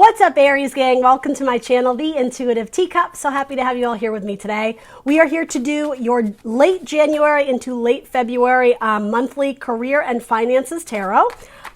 What's up, Aries gang? Welcome to my channel, The Intuitive Teacup. So happy to have you all here with me today. We are here to do your late January into late February monthly career and finances tarot.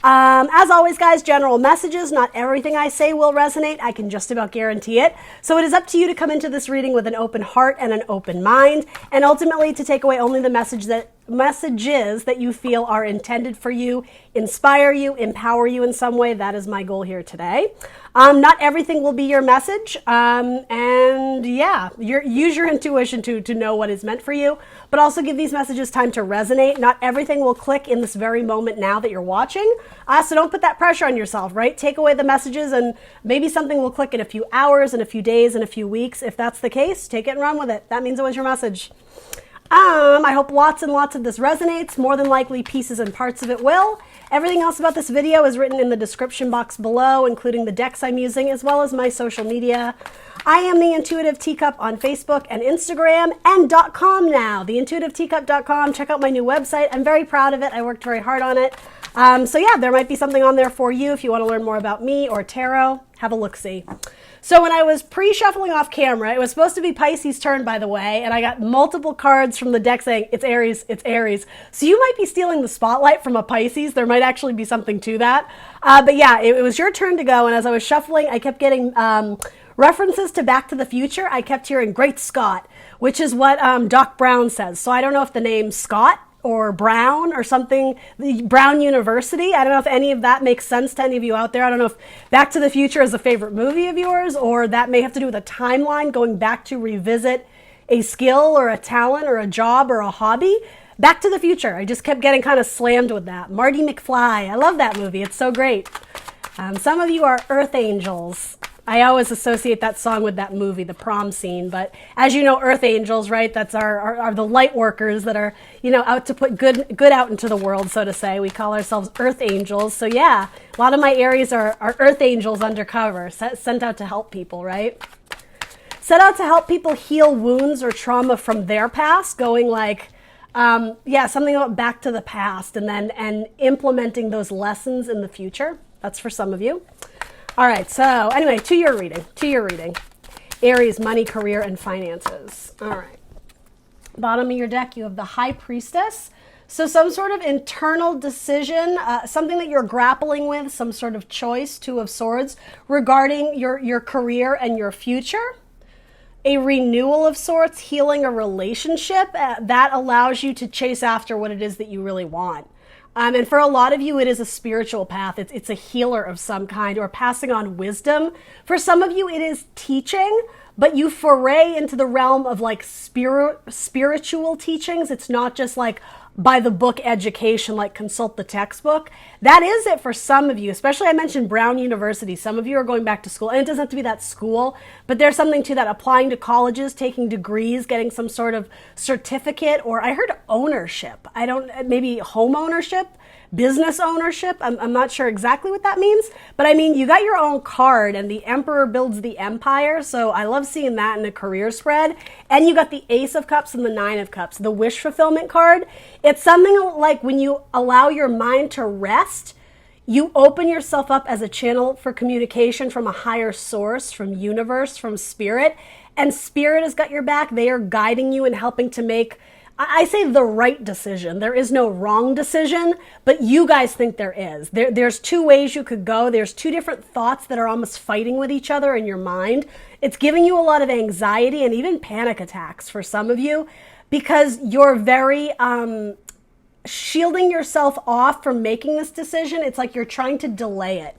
As always, guys, general messages. Not everything I say will resonate. I can just about guarantee it. So it is up to you to come into this reading with an open heart and an open mind, and ultimately to take away only the messages that you feel are intended for you, inspire you, empower you in some way. That is my goal here today. Not everything will be your message. And yeah, use your intuition to know what is meant for you, but also give these messages time to resonate. Not everything will click in this very moment now that you're watching. So don't put that pressure on yourself, right? Take away the messages and maybe something will click in a few hours, in a few days, in a few weeks. If that's the case, take it and run with it. That means it was your message. I hope lots and lots of this resonates. More than likely, pieces and parts of it will. Everything else about this video is written in the description box below, including the decks I'm using, as well as my social media. I am The Intuitive Teacup on Facebook and Instagram, and .com now, theintuitiveteacup.com. Check out my new website. I'm very proud of it. I worked very hard on it. So yeah, there might be something on there for you if you want to learn more about me or tarot. Have a look-see. So when I was pre-shuffling off camera, it was supposed to be Pisces' turn, by the way, and I got multiple cards from the deck saying, it's Aries, it's Aries. So you might be stealing the spotlight from a Pisces. There might actually be something to that. But yeah, it was your turn to go, and as I was shuffling, I kept getting references to Back to the Future. I kept hearing Great Scott, which is what Doc Brown says. So I don't know if the name Scott or Brown or something, Brown University. I don't know if any of that makes sense to any of you out there. I don't know if Back to the Future is a favorite movie of yours, or that may have to do with a timeline, going back to revisit a skill or a talent or a job or a hobby. Back to the Future. I just kept getting kind of slammed with that. Marty McFly. I love that movie. It's so great. Some of you are Earth Angels. I always associate that song with that movie, the prom scene. But as you know, Earth Angels, right? That's are the light workers that are, out to put good out into the world, so to say. We call ourselves Earth Angels. So yeah, a lot of my Aries are Earth Angels undercover, sent out to help people, right? Set out to help people heal wounds or trauma from their past, going like, something about back to the past and implementing those lessons in the future. That's for some of you. All right, so anyway, to your reading. Aries, money, career, and finances. All right. Bottom of your deck, you have the High Priestess. So some sort of internal decision, something that you're grappling with, some sort of choice, Two of Swords, regarding your career and your future. A renewal of sorts, healing a relationship that allows you to chase after what it is that you really want. And for a lot of you, it is a spiritual path. It's a healer of some kind, or passing on wisdom. For some of you, it is teaching, but you foray into the realm of like spiritual teachings. It's not just like by the book education, like consult the textbook. That is it for some of you, especially I mentioned Brown University. Some of you are going back to school, and it doesn't have to be that school, but there's something to that, applying to colleges, taking degrees, getting some sort of certificate, or I heard ownership. Maybe home ownership, business ownership. I'm not sure exactly what that means, but I mean, you got your own card, and the Emperor builds the empire. So I love seeing that in a career spread. And you got the Ace of Cups and the Nine of Cups, the wish fulfillment card. It's something like when you allow your mind to rest, you open yourself up as a channel for communication from a higher source, from universe, from spirit, and spirit has got your back. They are guiding you and helping to make, I say, the right decision. There is no wrong decision, but you guys think there is. There's two ways you could go. There's two different thoughts that are almost fighting with each other in your mind. It's giving you a lot of anxiety and even panic attacks for some of you, because you're very shielding yourself off from making this decision. It's like you're trying to delay it.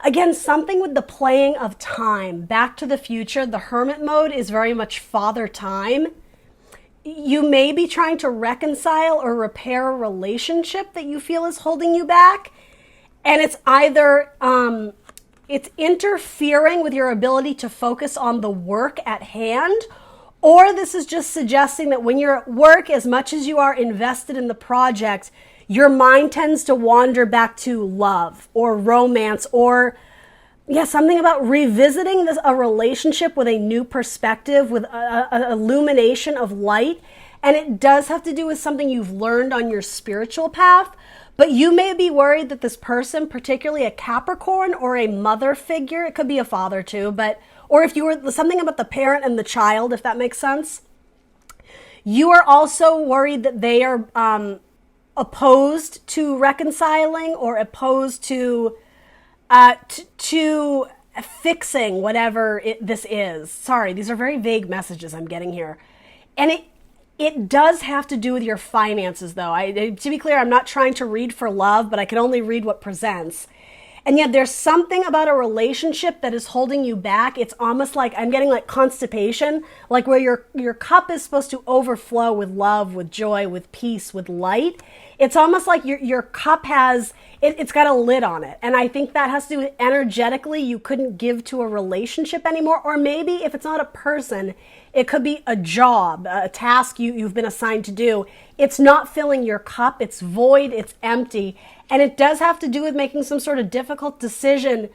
Again, something with the playing of time. Back to the Future, the Hermit mode is very much Father Time. You may be trying to reconcile or repair a relationship that you feel is holding you back. And it's either, it's interfering with your ability to focus on the work at hand, or this is just suggesting that when you're at work, as much as you are invested in the project, your mind tends to wander back to love or romance, or something about revisiting a relationship with a new perspective, with an illumination of light. And it does have to do with something you've learned on your spiritual path. But you may be worried that this person, particularly a Capricorn or a mother figure, it could be a father too, or if you were something about the parent and the child, if that makes sense, you are also worried that they are opposed to reconciling or opposed to fixing whatever this is. Sorry, these are very vague messages I'm getting here. And it does have to do with your finances, though. To be clear, I'm not trying to read for love, but I can only read what presents. And yet there's something about a relationship that is holding you back. It's almost like I'm getting like constipation, like where your cup is supposed to overflow with love, with joy, with peace, with light. It's almost like your cup it's got a lid on it. And I think that has to do with energetically you couldn't give to a relationship anymore. Or maybe if it's not a person, it could be a job, a task you've been assigned to do. It's not filling your cup. It's void. It's empty. And it does have to do with making some sort of difficult decision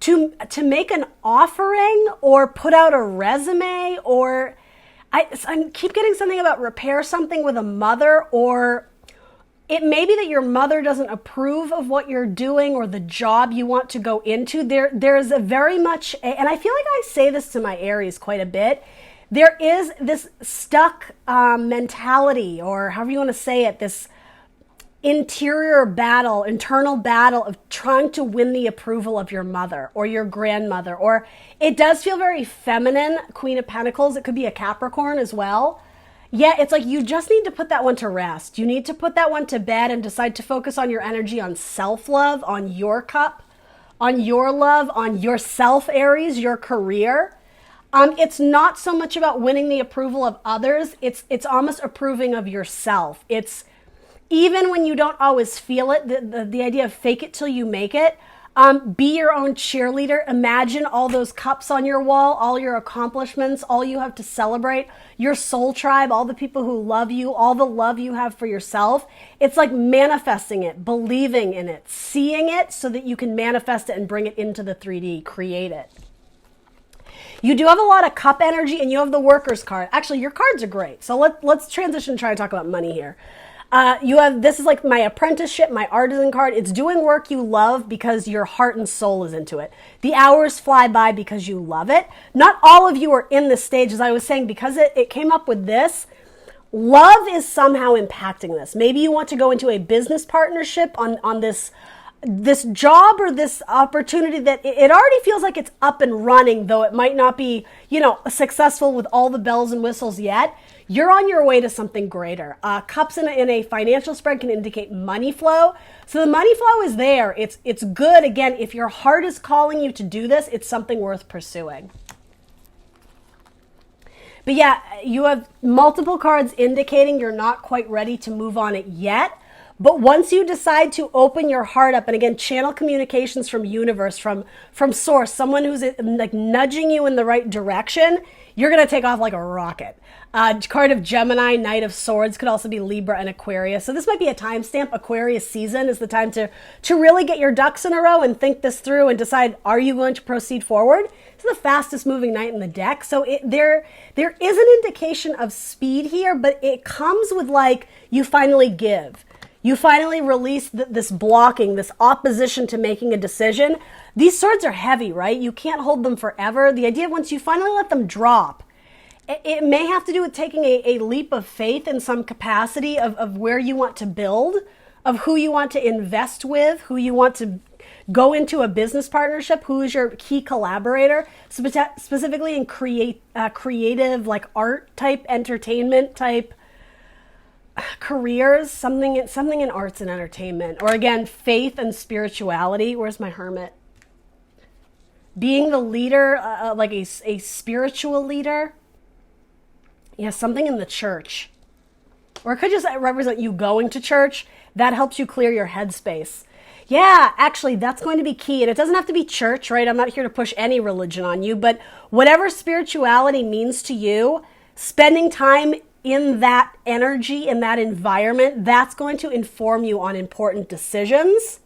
to make an offering or put out a resume, or I keep getting something about repair something with a mother, or it may be that your mother doesn't approve of what you're doing or the job you want to go into. There's a very much, and I feel like I say this to my Aries quite a bit, there is this stuck mentality, or however you want to say it, this internal battle of trying to win the approval of your mother or your grandmother, or it does feel very feminine, Queen of Pentacles. It could be a Capricorn as well. Yeah, it's like you just need to put that one to rest. You need to put that one to bed and decide to focus on your energy on self-love, on your cup, on your love, on yourself, Aries, your career. It's not so much about winning the approval of others. It's almost approving of yourself. It's even when you don't always feel it, the idea of fake it till you make it. Be your own cheerleader. Imagine all those cups on your wall, all your accomplishments, all you have to celebrate, your soul tribe, all the people who love you, all the love you have for yourself. It's like manifesting it, believing in it, seeing it so that you can manifest it and bring it into the 3D, create it. You do have a lot of cup energy, and you have the workers card. Actually, your cards are great. So let's transition and try to talk about money here. This is like my apprenticeship, my artisan card. It's doing work you love because your heart and soul is into it. The hours fly by because you love it. Not all of you are in this stage, as I was saying, because it came up with this. Love is somehow impacting this. Maybe you want to go into a business partnership on this job or this opportunity that it already feels like it's up and running, though it might not be, successful with all the bells and whistles yet. You're on your way to something greater. Cups in a financial spread can indicate money flow. So the money flow is there. It's good. Again, if your heart is calling you to do this, it's something worth pursuing. But yeah, you have multiple cards indicating you're not quite ready to move on it yet. But once you decide to open your heart up, and again, channel communications from universe, from source, someone who's like nudging you in the right direction, you're going to take off like a rocket. Card of Gemini, Knight of Swords, could also be Libra and Aquarius. So this might be a timestamp. Aquarius season is the time to really get your ducks in a row and think this through and decide, are you going to proceed forward? It's the fastest moving knight in the deck. So there is an indication of speed here, but it comes with like you finally give. You finally release this blocking, this opposition to making a decision. These swords are heavy, right? You can't hold them forever. The idea once you finally let them drop, it may have to do with taking a leap of faith in some capacity of where you want to build, of who you want to invest with, who you want to go into a business partnership, who is your key collaborator, specifically in creative, like art type, entertainment type careers, something in arts and entertainment, or again, faith and spirituality. Where's my hermit? Being the leader, like a spiritual leader. Yeah, something in the church. Or it could just represent you going to church. That helps you clear your headspace. Yeah, actually, that's going to be key. And it doesn't have to be church, right? I'm not here to push any religion on you, but whatever spirituality means to you, spending time in that energy, in that environment, that's going to inform you on important decisions.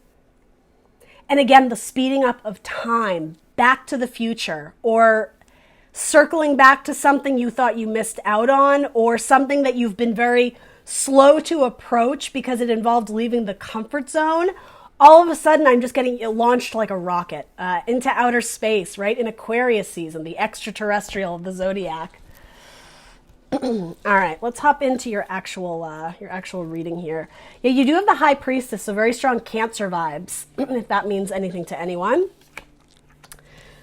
And again, the speeding up of time, Back to the Future, or circling back to something you thought you missed out on, or something that you've been very slow to approach because it involved leaving the comfort zone, all of a sudden I'm just getting launched like a rocket into outer space, right? In Aquarius season, the extraterrestrial of the zodiac. All right, let's hop into your actual reading here. Yeah, you do have the High Priestess, so very strong Cancer vibes, if that means anything to anyone.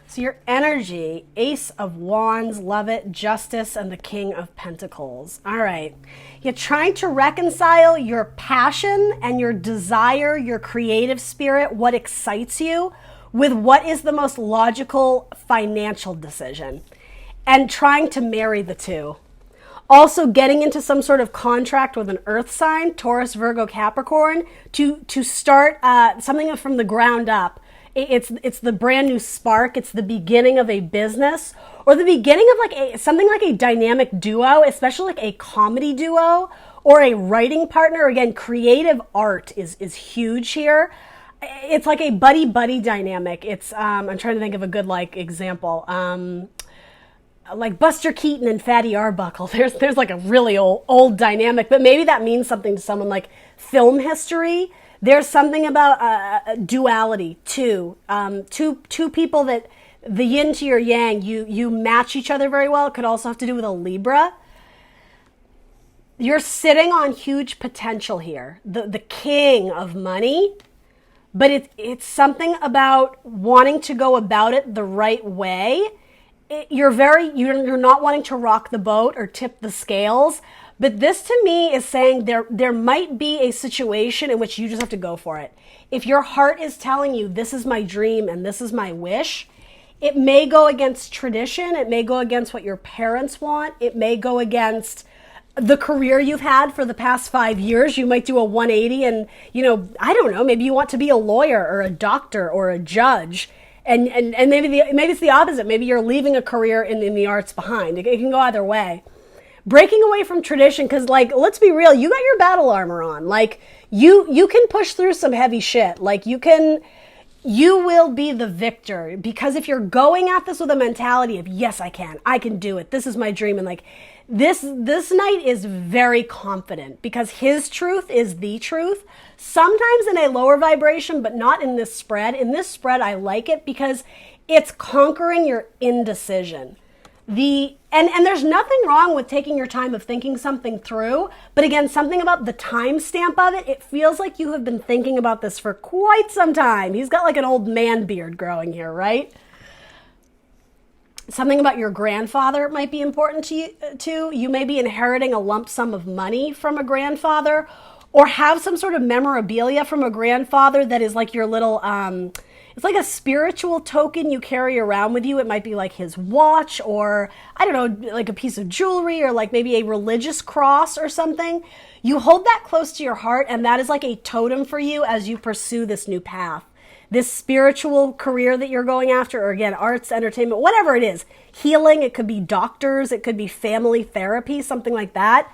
So your energy, Ace of Wands, love it, Justice, and the King of Pentacles. All right. You're trying to reconcile your passion and your desire, your creative spirit, what excites you, with what is the most logical financial decision, and trying to marry the two. Also getting into some sort of contract with an earth sign, Taurus, Virgo, Capricorn, to start something from the ground up. It's the brand new spark. It's the beginning of a business, or the beginning of like something like a dynamic duo, especially like a comedy duo or a writing partner. Again, creative art is huge here. It's like a buddy dynamic. It's I'm trying to think of a good like example. Like Buster Keaton and Fatty Arbuckle. There's like a really old dynamic, but maybe that means something to someone like film history. There's something about duality too. Two people that the yin to your yang, you match each other very well. It could also have to do with a Libra. You're sitting on huge potential here. The king of money, but it's something about wanting to go about it the right way. You're not wanting to rock the boat or tip the scales. But this to me is saying there might be a situation in which you just have to go for it. If your heart is telling you this is my dream and this is my wish, it may go against tradition. It may go against what your parents want. It may go against the career you've had for the past 5 years. You might do a 180 and, I don't know, maybe you want to be a lawyer or a doctor or a judge. And maybe it's the opposite. Maybe you're leaving a career in the arts behind. It can go either way. Breaking away from tradition, because like, let's be real, you got your battle armor on. Like you can push through some heavy shit. Like you will be the victor, because if you're going at this with a mentality of yes, I can do it. This is my dream. And like this knight is very confident because his truth is the truth. Sometimes in a lower vibration, but not in this spread. In this spread, I like it because it's conquering your indecision. And there's nothing wrong with taking your time of thinking something through, but again, something about the time stamp of it, it feels like you have been thinking about this for quite some time. He's got like an old man beard growing here, right? Something about your grandfather might be important to you too. You may be inheriting a lump sum of money from a grandfather, or have some sort of memorabilia from a grandfather that is like your little it's like a spiritual token you carry around with you. It might be like his watch, or I don't know, like a piece of jewelry, or like maybe a religious cross or something. You hold that close to your heart, and that is like a totem for you as you pursue this new path, this spiritual career that you're going after, or again, arts, entertainment, whatever it is, healing. It could be doctors, it could be family therapy, something like that.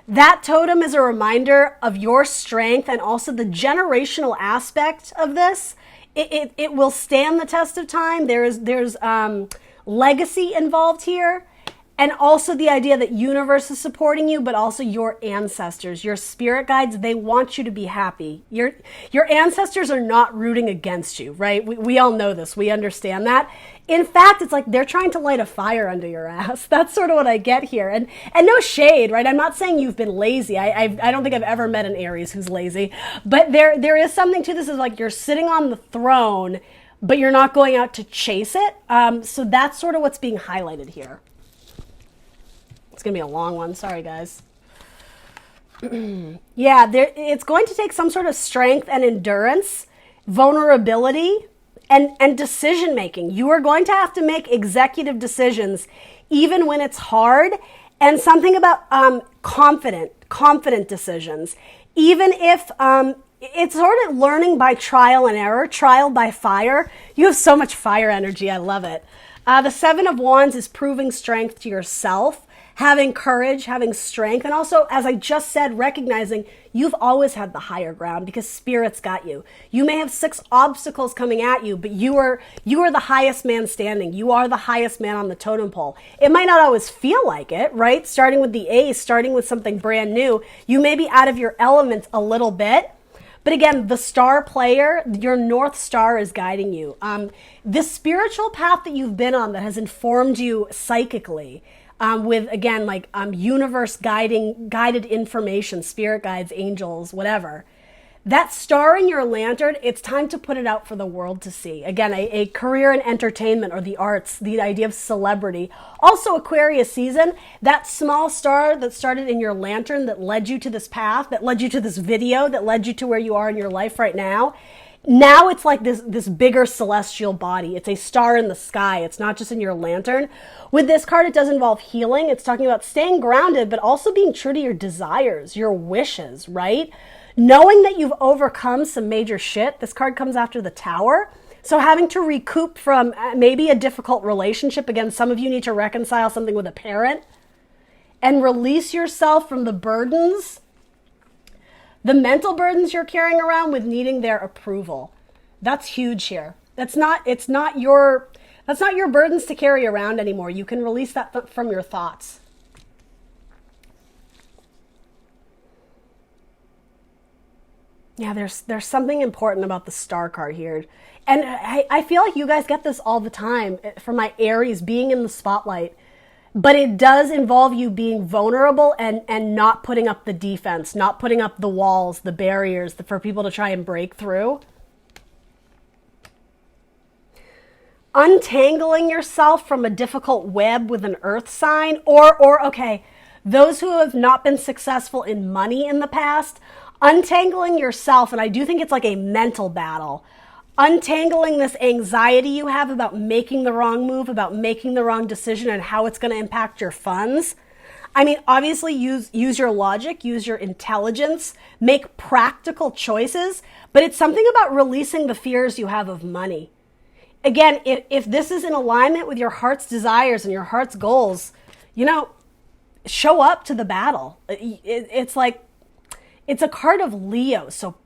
That totem is a reminder of your strength and also the generational aspect of this. It will stand the test of time. There's legacy involved here, and also the idea that universe is supporting you, but also your ancestors, your spirit guides. They want you to be happy. Your ancestors are not rooting against you, right? We all know this. We understand that. In fact, it's like they're trying to light a fire under your ass. That's sort of what I get here. And no shade, right? I'm not saying you've been lazy. I don't think I've ever met an Aries who's lazy. But there is something to this, is like you're sitting on the throne, but you're not going out to chase it. So that's sort of what's being highlighted here. It's going to be a long one. Sorry, guys. Yeah, it's going to take some sort of strength and endurance, vulnerability, and decision making. You are going to have to make executive decisions even when it's hard, and something about confident decisions. Even if it's sort of learning by trial and error, trial by fire. You have so much fire energy. I love it. The Seven of Wands is proving strength to yourself, having courage, having strength, and also, as I just said, recognizing you've always had the higher ground because Spirit's got you. You may have 6 obstacles coming at you, but you are the highest man standing. You are the highest man on the totem pole. It might not always feel like it, right? Starting with the Ace, starting with something brand new, you may be out of your element a little bit. But again, the star player, your North Star is guiding you. This spiritual path that you've been on that has informed you psychically, with, again, like universe guided information, spirit guides, angels, whatever. That star in your lantern, it's time to put it out for the world to see. Again, a career in entertainment or the arts, the idea of celebrity. Also Aquarius season, that small star that started in your lantern that led you to this path, that led you to this video, that led you to where you are in your life right now. Now it's like this bigger celestial body. It's a star in the sky. It's not just in your lantern. With this card, it does involve healing. It's talking about staying grounded, but also being true to your desires, your wishes, right? Knowing that you've overcome some major shit. This card comes after the Tower. So having to recoup from maybe a difficult relationship. Again, some of you need to reconcile something with a parent and release yourself from the burdens, the mental burdens you're carrying around with needing their approval. That's huge here. It's not your burdens to carry around anymore. You can release that from your thoughts. Yeah, there's something important about the star card here. And I feel like you guys get this all the time from my Aries being in the spotlight. But it does involve you being vulnerable and not putting up the defense, not putting up the walls, the barriers for people to try and break through. Untangling yourself from a difficult web with an earth sign or okay, those who have not been successful in money in the past, untangling yourself, and I do think it's like a mental battle, untangling this anxiety you have about making the wrong move, about making the wrong decision and how it's going to impact your funds. I mean, obviously use your logic, use your intelligence, make practical choices, but it's something about releasing the fears you have of money. Again, if this is in alignment with your heart's desires and your heart's goals, show up to the battle. It's like, it's a card of Leo, so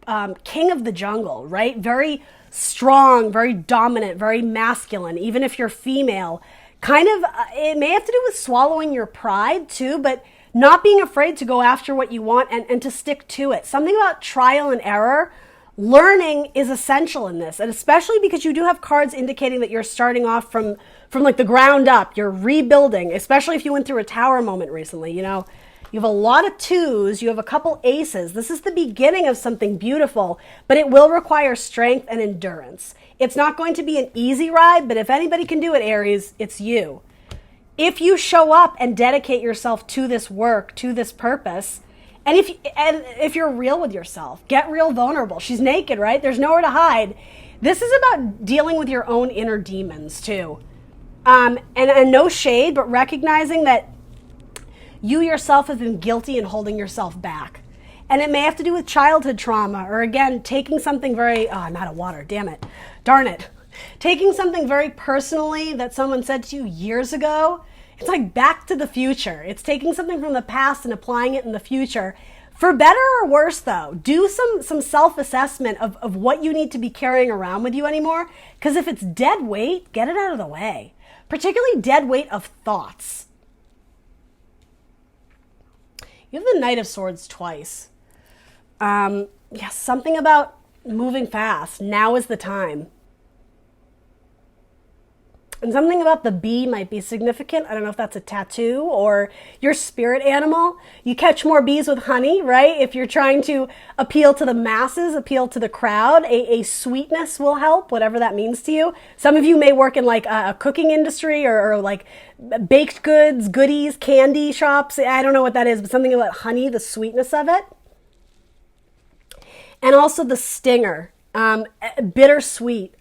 king of the jungle, right? Very strong, very dominant, very masculine. Even if you're female, kind of, it may have to do with swallowing your pride too, but not being afraid to go after what you want and to stick to it. Something about trial and error. Learning is essential in this, and especially because you do have cards indicating that you're starting off from like the ground up. You're rebuilding, especially if you went through a Tower moment recently, You have a lot of 2s, you have a couple aces. This is the beginning of something beautiful, but it will require strength and endurance. It's not going to be an easy ride, but if anybody can do it, Aries, it's you. If you show up and dedicate yourself to this work, to this purpose, and if you're real with yourself, get real vulnerable. She's naked, right? There's nowhere to hide. This is about dealing with your own inner demons too. And no shade, but recognizing that you yourself have been guilty in holding yourself back. And it may have to do with childhood trauma or, again, taking something very, I'm out of water, damn it, darn it. Taking something very personally that someone said to you years ago. It's like Back to the Future. It's taking something from the past and applying it in the future. For better or worse, though, do some self-assessment of what you need to be carrying around with you anymore. Because if it's dead weight, get it out of the way. Particularly dead weight of thoughts. You have the Knight of Swords twice. Something about moving fast. Now is the time. And something about the bee might be significant. I don't know if that's a tattoo or your spirit animal. You catch more bees with honey, right? If you're trying to appeal to the masses, appeal to the crowd, a sweetness will help, whatever that means to you. Some of you may work in like a cooking industry or like baked goods, goodies, candy shops. I don't know what that is, but something about honey, the sweetness of it. And also the stinger. Bittersweet.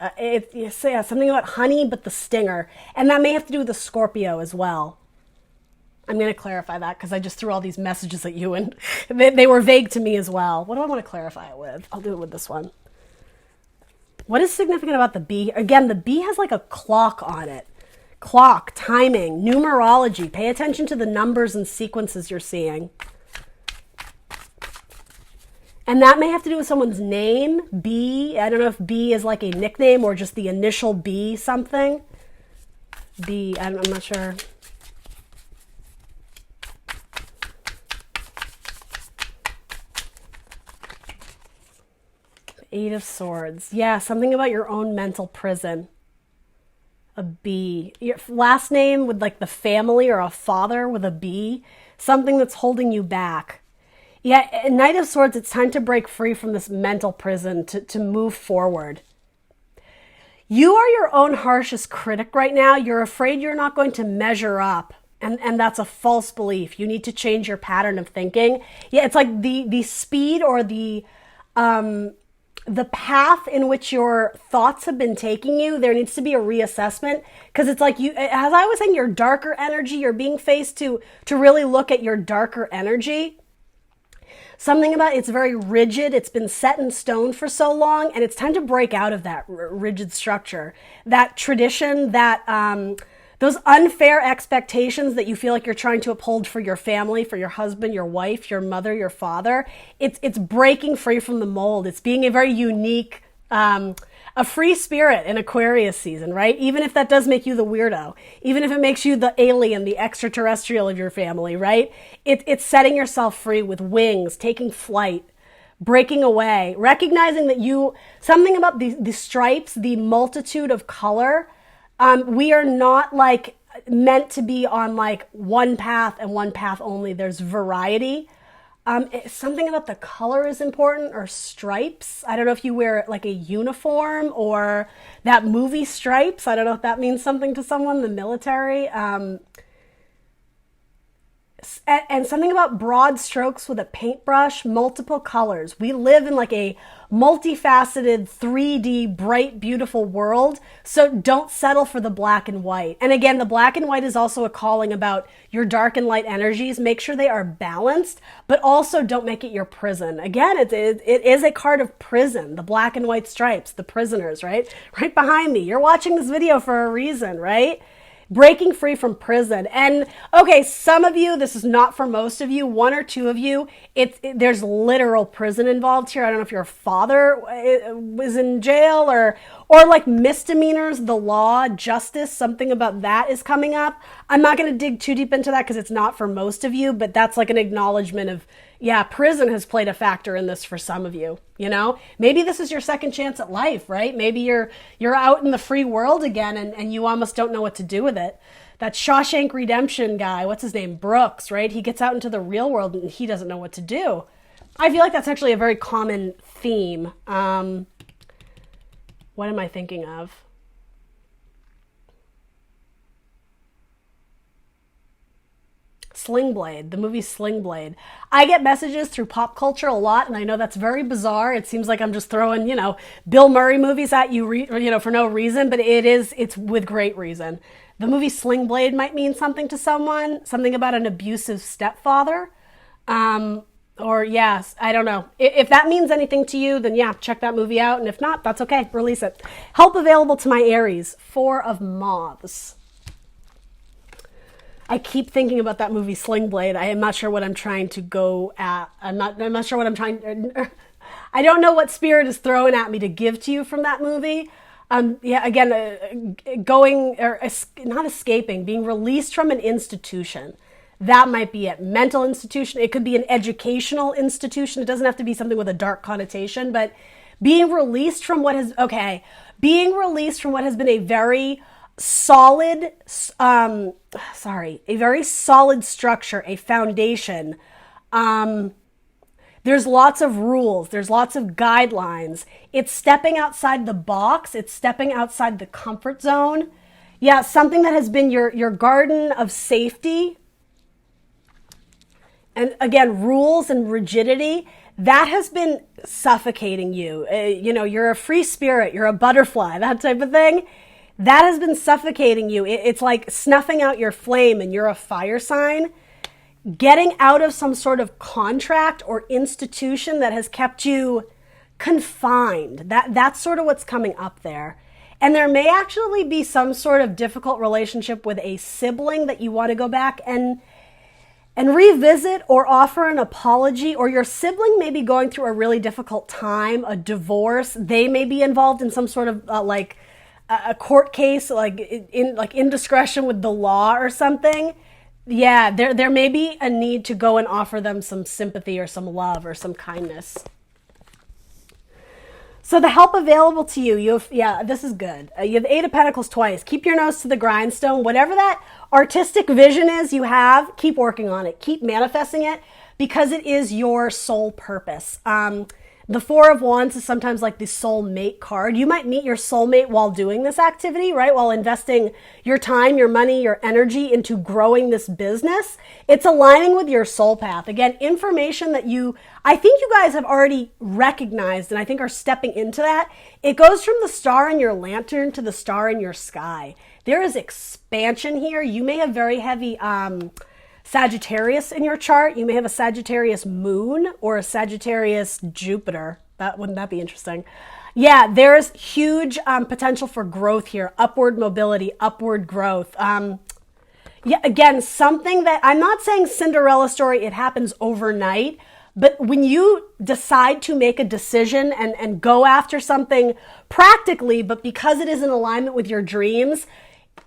Something about honey, but the stinger. And that may have to do with the Scorpio as well. I'm going to clarify that because I just threw all these messages at you and they were vague to me as well. What do I want to clarify it with? I'll do it with this one. What is significant about the bee? Again, the bee has like a clock on it. Clock, timing, numerology. Pay attention to the numbers and sequences you're seeing. And that may have to do with someone's name, B. I don't know if B is like a nickname or just the initial B something. B, I'm not sure. Eight of Swords. Yeah, something about your own mental prison. A B. Your last name with like the family or a father with a B. Something that's holding you back. Yeah, Knight of Swords, it's time to break free from this mental prison to move forward. You are your own harshest critic right now. You're afraid you're not going to measure up. And that's a false belief. You need to change your pattern of thinking. Yeah, it's like the speed or the path in which your thoughts have been taking you, there needs to be a reassessment, because it's like you, as I was saying, your darker energy, you're being faced to really look at your darker energy. Something about it's very rigid. It's been set in stone for so long, and it's time to break out of that rigid structure, that tradition, that those unfair expectations that you feel like you're trying to uphold for your family, for your husband, your wife, your mother, your father. It's breaking free from the mold. It's being a very unique, a free spirit in Aquarius season, right? Even if that does make you the weirdo, even if it makes you the alien, the extraterrestrial of your family, right? It's setting yourself free with wings, taking flight, breaking away, recognizing that something about the stripes, the multitude of color, we are not like meant to be on like one path and one path only. There's variety. Something about the color is important, or stripes. I don't know if you wear like a uniform or that movie Stripes. I don't know if that means something to someone, the military. And something about broad strokes with a paintbrush, multiple colors. We live in like a multifaceted 3D, bright, beautiful world. So don't settle for the black and white. And again, the black and white is also a calling about your dark and light energies. Make sure they are balanced, but also don't make it your prison. Again, it is a card of prison, the black and white stripes, the prisoners, right? Right behind me. You're watching this video for a reason, right? Breaking free from prison. And okay, some of you, this is not for most of you, one or two of you, there's literal prison involved here. I don't know if your father was in jail or like misdemeanors, the law, justice, something about that is coming up. I'm not going to dig too deep into that because it's not for most of you, but that's like an acknowledgement of, yeah, prison has played a factor in this for some of you, you know? Maybe this is your second chance at life, right? Maybe you're out in the free world again and you almost don't know what to do with it. That Shawshank Redemption guy, what's his name? Brooks, right? He gets out into the real world and he doesn't know what to do. I feel like that's actually a very common theme. What am I thinking of? Sling Blade, the movie Sling Blade. I get messages through pop culture a lot, and I know that's very bizarre. It seems like I'm just throwing, Bill Murray movies at you, for no reason, but it's with great reason. The movie Sling Blade might mean something to someone, something about an abusive stepfather. Or yes, I don't know. If that means anything to you, then yeah, check that movie out. And if not, that's okay. Release it. Help available to my Aries. 4 of Moths. I keep thinking about that movie Sling Blade. I am not sure what I'm trying to go at. I'm not sure what I'm trying. I don't know what spirit is throwing at me to give to you from that movie. Not escaping, being released from an institution. That might be it. Mental institution. It could be an educational institution. It doesn't have to be something with a dark connotation, but being released from what has been a very solid, a very solid structure, a foundation. There's lots of rules. There's lots of guidelines. It's stepping outside the box. It's stepping outside the comfort zone. Yeah, something that has been your garden of safety. And again, rules and rigidity, that has been suffocating you. You're a free spirit. You're a butterfly, that type of thing. That has been suffocating you. It's like snuffing out your flame, and you're a fire sign. Getting out of some sort of contract or institution that has kept you confined. That's sort of what's coming up there. And there may actually be some sort of difficult relationship with a sibling that you want to go back and revisit or offer an apology, or your sibling may be going through a really difficult time, a divorce. They may be involved in some sort of like a court case, like indiscretion with the law or something. Yeah, there may be a need to go and offer them some sympathy or some love or some kindness. So the help available to you, this is good. You have the Eight of Pentacles twice. Keep your nose to the grindstone. Whatever that artistic vision is you have, keep working on it. Keep manifesting it, because it is your soul purpose. The Four of Wands is sometimes like the soulmate card. You might meet your soulmate while doing this activity, right? While investing your time, your money, your energy into growing this business. It's aligning with your soul path. Again, information that I think you guys have already recognized, and I think are stepping into that. It goes from the star in your lantern to the star in your sky. There is expansion here. You may have very heavy Sagittarius in your chart. You may have a Sagittarius moon or a Sagittarius Jupiter. Wouldn't that be interesting? Yeah, there's huge potential for growth here. Upward mobility, upward growth. Yeah, again, something that I'm not saying Cinderella story, it happens overnight. But when you decide to make a decision and go after something practically, but because it is in alignment with your dreams,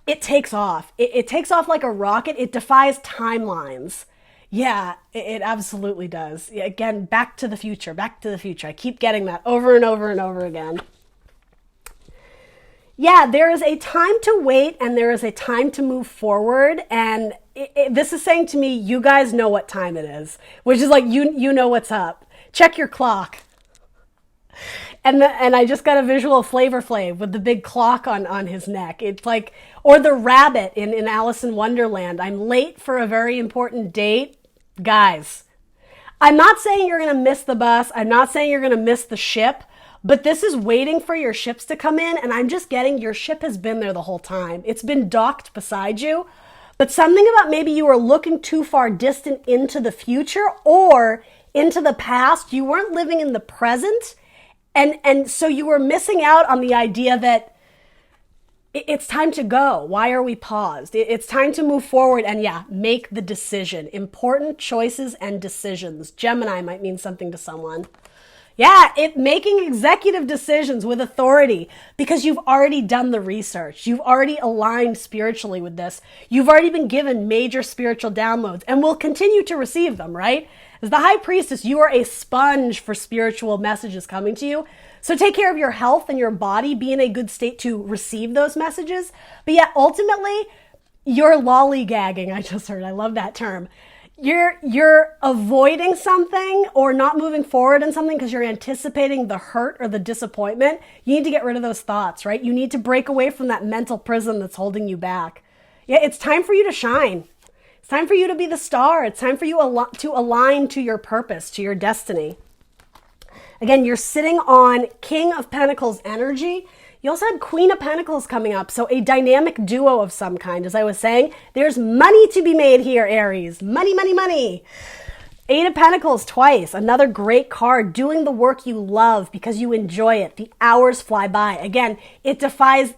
it takes off. It takes off like a rocket. It defies timelines. Yeah, it absolutely does. Yeah, again, back to the future, back to the future. I keep getting that over and over and over again. Yeah, there is a time to wait and there is a time to move forward. And this is saying to me, you guys know what time it is, which is like, you know what's up. Check your clock. And I just got a visual of Flavor Flav with the big clock on his neck. It's like, or the rabbit in Alice in Wonderland. I'm late for a very important date. Guys, I'm not saying you're going to miss the bus. I'm not saying you're going to miss the ship, but this is waiting for your ships to come in. And I'm just getting your ship has been there the whole time. It's been docked beside you, but something about maybe you were looking too far distant into the future or into the past. You weren't living in the present. And so you were missing out on the idea that it's time to go. Why are we paused? It's time to move forward and make the decision. Important choices and decisions. Gemini might mean something to someone. Yeah, making executive decisions with authority because you've already done the research. You've already aligned spiritually with this. You've already been given major spiritual downloads and will continue to receive them, right? As the High Priestess, you are a sponge for spiritual messages coming to you. So take care of your health and your body. Be in a good state to receive those messages. But ultimately, you're lollygagging. I just heard. I love that term. You're avoiding something or not moving forward in something because you're anticipating the hurt or the disappointment. You need to get rid of those thoughts, right? You need to break away from that mental prison that's holding you back. Yeah, it's time for you to shine. It's time for you to be the star. It's time for you to align to your purpose, to your destiny. Again, you're sitting on King of Pentacles energy. You also had Queen of Pentacles coming up. So a dynamic duo of some kind. As I was saying, there's money to be made here, Aries. Money, money, money. Eight of Pentacles twice. Another great card. Doing the work you love because you enjoy it. The hours fly by. Again, it defies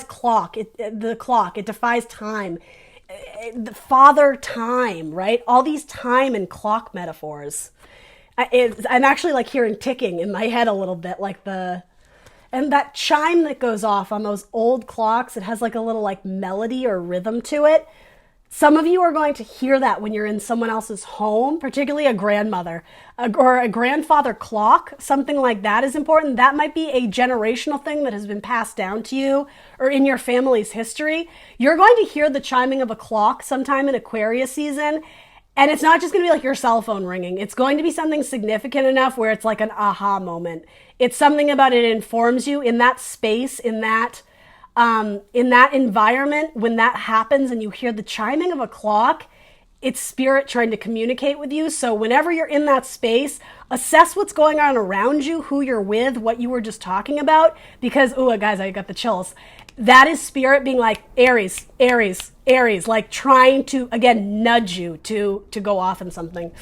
clock. The clock. It defies time. The father time, right? All these time and clock metaphors. I'm actually like hearing ticking in my head a little bit, and that chime that goes off on those old clocks, it has like a little like melody or rhythm to it. Some of you are going to hear that when you're in someone else's home, particularly a grandmother or a grandfather clock. Something like that is important. That might be a generational thing that has been passed down to you or in your family's history. You're going to hear the chiming of a clock sometime in Aquarius season. And it's not just going to be like your cell phone ringing. It's going to be something significant enough where it's like an aha moment. It's something about it informs you in that space, in that environment. When that happens and you hear the chiming of a clock, it's spirit trying to communicate with you. So whenever you're in that space, assess what's going on around you, who you're with, what you were just talking about. Because, guys, I got the chills. That is spirit being like, Aries, Aries, Aries, like trying to, again, nudge you to go off in something.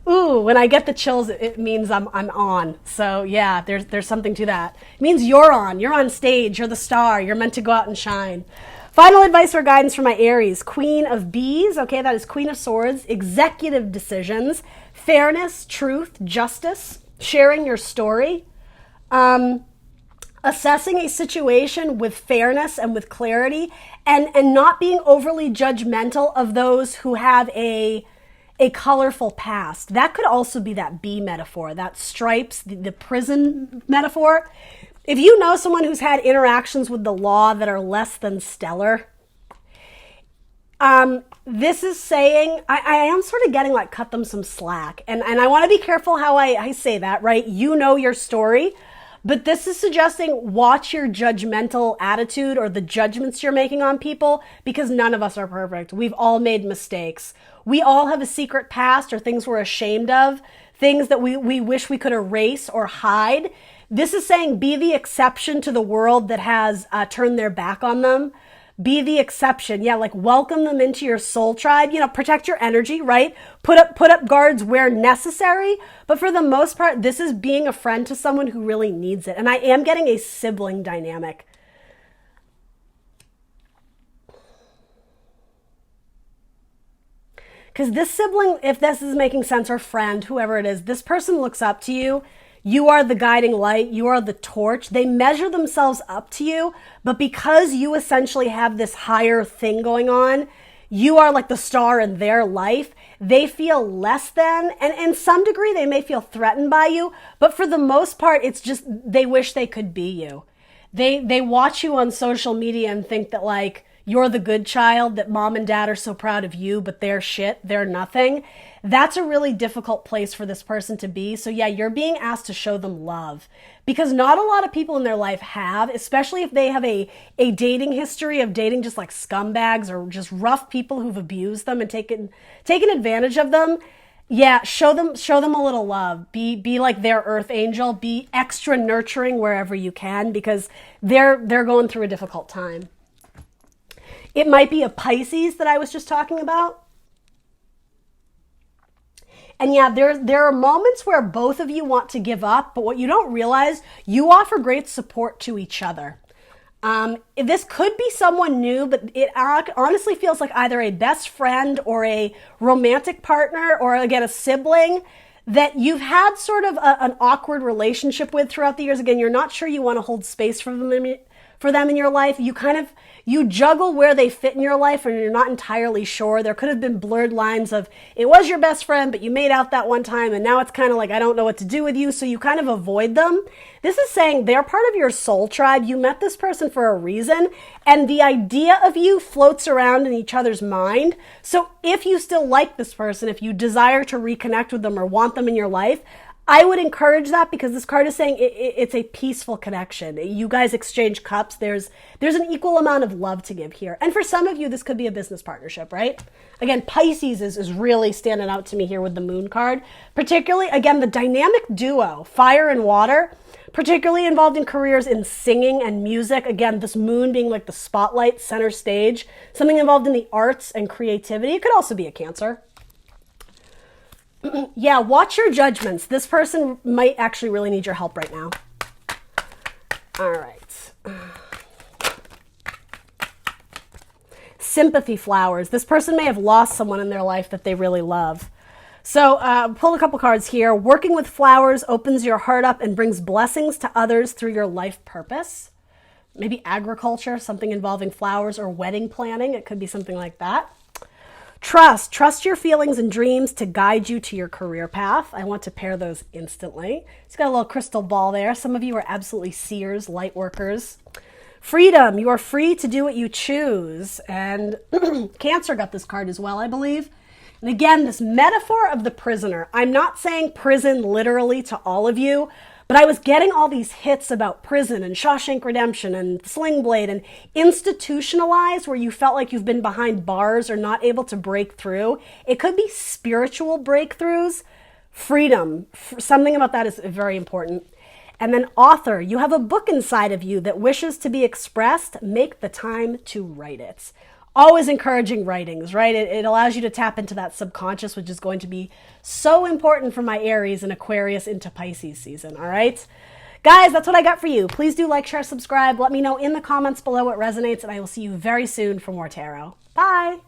Ooh, when I get the chills, it means I'm on. So yeah, there's something to that. It means you're on stage, you're the star, you're meant to go out and shine. Final advice or guidance for my Aries. Queen of Bees, okay, that is Queen of Swords, executive decisions, fairness, truth, justice, sharing your story, assessing a situation with fairness and with clarity, and not being overly judgmental of those who have a colorful past. That could also be that bee metaphor, that stripes, the prison metaphor. If you know someone who's had interactions with the law that are less than stellar, this is saying, I am sort of getting like cut them some slack. And I want to be careful how I say that, right? You know your story. But this is suggesting watch your judgmental attitude or the judgments you're making on people, because none of us are perfect. We've all made mistakes. We all have a secret past or things we're ashamed of, things that we wish we could erase or hide. This is saying be the exception to the world that has turned their back on them. Be the exception. Yeah, like welcome them into your soul tribe. You know, protect your energy, right? Put up guards where necessary. But for the most part, this is being a friend to someone who really needs it. And I am getting a sibling dynamic. Because this sibling, if this is making sense, or friend, whoever it is, this person looks up to you. You are the guiding light. You are the torch. They measure themselves up to you, but because you essentially have this higher thing going on, you are like the star in their life. They feel less than, and in some degree, they may feel threatened by you, but for the most part, it's just they wish they could be you. They watch you on social media and think that like you're the good child, that mom and dad are so proud of you, but they're shit, they're nothing. That's a really difficult place for this person to be. So yeah, you're being asked to show them love, because not a lot of people in their life have, especially if they have a dating history of dating just like scumbags or just rough people who've abused them and taken advantage of them. Yeah, show them a little love. Be like their earth angel. Be extra nurturing wherever you can, because they're going through a difficult time. It might be a Pisces that I was just talking about. And yeah, there are moments where both of you want to give up, but what you don't realize, you offer great support to each other. This could be someone new, but it honestly feels like either a best friend or a romantic partner, or again, a sibling that you've had sort of an awkward relationship with throughout the years. Again, you're not sure you want to hold space for them in your life. You juggle where they fit in your life, and you're not entirely sure. There could have been blurred lines of, it was your best friend, but you made out that one time, and now it's kind of like, I don't know what to do with you, so you kind of avoid them. This is saying they're part of your soul tribe. You met this person for a reason, and the idea of you floats around in each other's mind. So if you still like this person, if you desire to reconnect with them or want them in your life, I would encourage that, because this card is saying it's a peaceful connection. You guys exchange cups. There's an equal amount of love to give here. And for some of you, this could be a business partnership, right? Again, Pisces is really standing out to me here with the moon card. Particularly, again, the dynamic duo, fire and water, particularly involved in careers in singing and music. Again, this moon being like the spotlight, center stage, something involved in the arts and creativity. It could also be a Cancer. Yeah, watch your judgments. This person might actually really need your help right now. All right. Sympathy flowers. This person may have lost someone in their life that they really love. So pull a couple cards here. Working with flowers opens your heart up and brings blessings to others through your life purpose. Maybe agriculture, something involving flowers, or wedding planning. It could be something like that. Trust your feelings and dreams to guide you to your career path. I want to pair those instantly. It's got a little crystal ball there. Some of you are absolutely seers, light workers. Freedom. You are free to do what you choose. And Cancer got this card as well, I believe. And again, this metaphor of the prisoner. I'm not saying prison literally to all of you, but I was getting all these hits about prison and Shawshank Redemption and Sling Blade and institutionalized, where you felt like you've been behind bars or not able to break through. It could be spiritual breakthroughs. Freedom. Something about that is very important. And then author, you have a book inside of you that wishes to be expressed. Make the time to write it. Always encouraging writings, right? It allows you to tap into that subconscious, which is going to be so important for my Aries and Aquarius into Pisces season, all right? Guys, that's what I got for you. Please do like, share, subscribe. Let me know in the comments below what resonates, and I will see you very soon for more tarot. Bye.